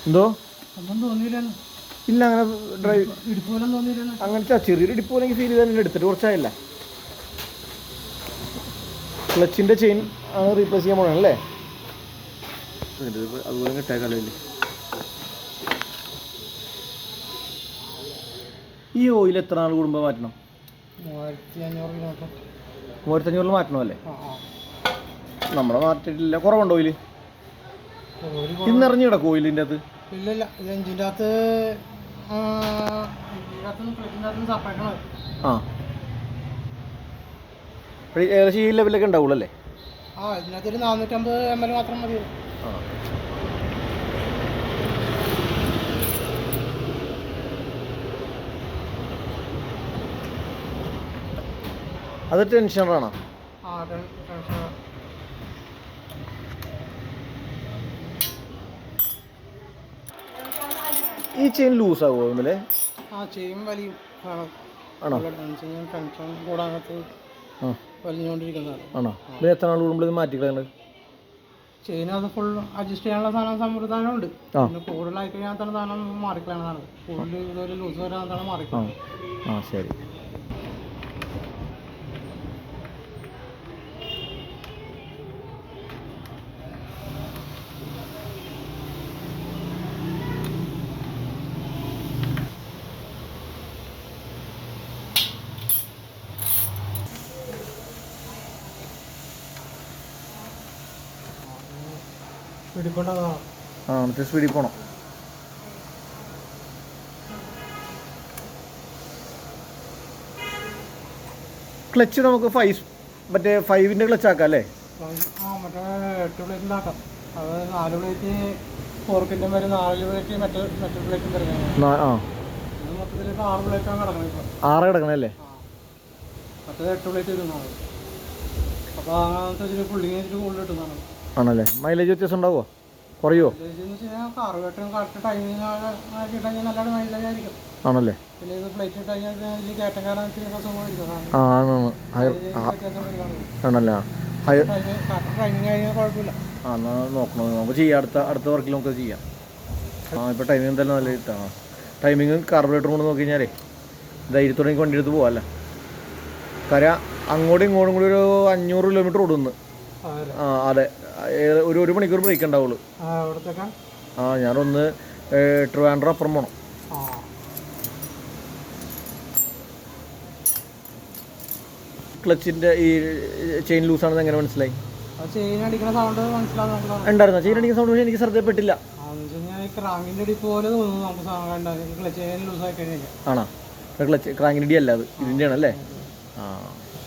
എന്തോ ഇല്ല അങ്ങനെ ഡ്രൈവ് അങ്ങനത്തെ ചെറിയൊരു ഇടിപ്പ് പോലെങ്കിൽ ഫീൽ ചെയ്താൽ എടുത്തിട്ട് കുറച്ചായില്ല. ക്ലച്ചിൻ്റെ ചെയിൻ ആണ് റീപ്ലേസ് ചെയ്യാൻ പോകണല്ലേ. അതുപോലെ കിട്ടേക്കാളില്ലേ. ഈ ഓയിൽ എത്ര നാൾ കൂടുമ്പോൾ മാറ്റണം? 3500 മാറ്റണമല്ലേ? നമ്മുടെ മാറ്റിട്ടില്ല. കുറവുണ്ടോ ഓയിൽ? ഇന്നിറങ്ങി കിടക്കും ഓയിലിൻ്റെ അത്? ഇല്ലില്ല, എഞ്ചിൻ്റെ അകത്ത് ആ ഏകദേശം ഈ ലെവലൊക്കെ ഉണ്ടാവുള്ളൂ അല്ലേ? ഇതിനകത്തൊരു 450 ml മാത്രം മതി. അത് ടെൻഷനാണോ? ഈ ചെയിൻ ലൂസ് ആകുമോ ഇന്നലെ? ചെയിൻ വലിയും ആണോ? ടെൻഷൻ കൂടാകത്ത് വലിഞ്ഞുകൊണ്ടിരിക്കുന്നതാണ്. ആണോ? ഇത് എത്ര നാൾ കൂടുമ്പോൾ ഇത് മാറ്റിക്കളയുന്നത്? ചെയിനത് ഫുൾ അഡ്ജസ്റ്റ് ചെയ്യാനുള്ള സംവിധാനം ഉണ്ട്. പിന്നെ കൂടുതലായി കഴിഞ്ഞാൽ സാധനം മാറിക്കളയാണ്. കൂടുതൽ ഇതൊരു ലൂസ് വരാൻ മാറിക്കളാണ്. ആ ശരി. സ്പീഡിൽ പോകണം. ക്ലച്ച് നമുക്ക് മറ്റേ 5-ന്റെ ക്ലച്ച് ആക്കാം അല്ലേ? മറ്റേ 8 പ്ലേറ്റിൻ്റെ ആക്കാം. അത് 4 പ്ലേറ്റ് ഫോർക്കിൻ്റെ വരെ 4 പ്ലേറ്റ് മറ്റേ പ്ലേറ്റും തരുന്നത്. മൊത്തത്തിൽ 6 പ്ലേറ്റാണ് കിടക്കുന്നത് ഇപ്പോൾ. 6 കിടക്കണല്ലേ? മറ്റേത് 8 പ്ലേറ്റ് വരുന്നതാണ്. അപ്പോൾ അങ്ങനത്തെ പുള്ളിങ് വെച്ചിട്ട് കൂടുതൽ കിട്ടുന്നതാണ്. ആണല്ലേ? മൈലേജ് വ്യത്യാസം ഉണ്ടാവുമോ? കുറയുമോ? ആണല്ലേ? ആണല്ലേ? ആ എന്നാൽ നോക്കണം. നമുക്ക് ചെയ്യാം. അടുത്ത വർക്കിൽ നമുക്ക് ചെയ്യാം. ഇപ്പോൾ ടൈമിംഗ് എന്തായാലും നല്ല ഇതാണ്. ടൈമിങ് കാർബറേറ്റർ കൊണ്ട് നോക്കി കഴിഞ്ഞാലേ ധൈര്യത്തോടെ എനിക്ക് വണ്ടി എടുത്ത് പോകാമല്ലോ. കാര്യം അങ്ങോട്ടും ഇങ്ങോട്ടും കൂടി ഒരു 500 കിലോമീറ്റർ ഓടുന്നു. അതെ, ഒരു മണിക്കൂർ ബ്രേക്ക് ഉണ്ടാവുള്ളൂ. ഞാനൊന്ന് ട്രിവാൻഡ്രം അപ്പുറം പോകണം. ക്ലച്ചിൻ്റെ ഈ ചെയിൻ ലൂസാണെന്ന് എങ്ങനെ മനസ്സിലായി? ഉണ്ടായിരുന്നോ ചെയിൻ അടിക്കുന്ന സൗണ്ട്? പക്ഷേ എനിക്ക് ശ്രദ്ധപ്പെട്ടില്ല. ആണോ? ക്ലച്ച് ക്രാങ്കിൻ്റെ അല്ല അത് ഇതിൻ്റെ ആണല്ലേ?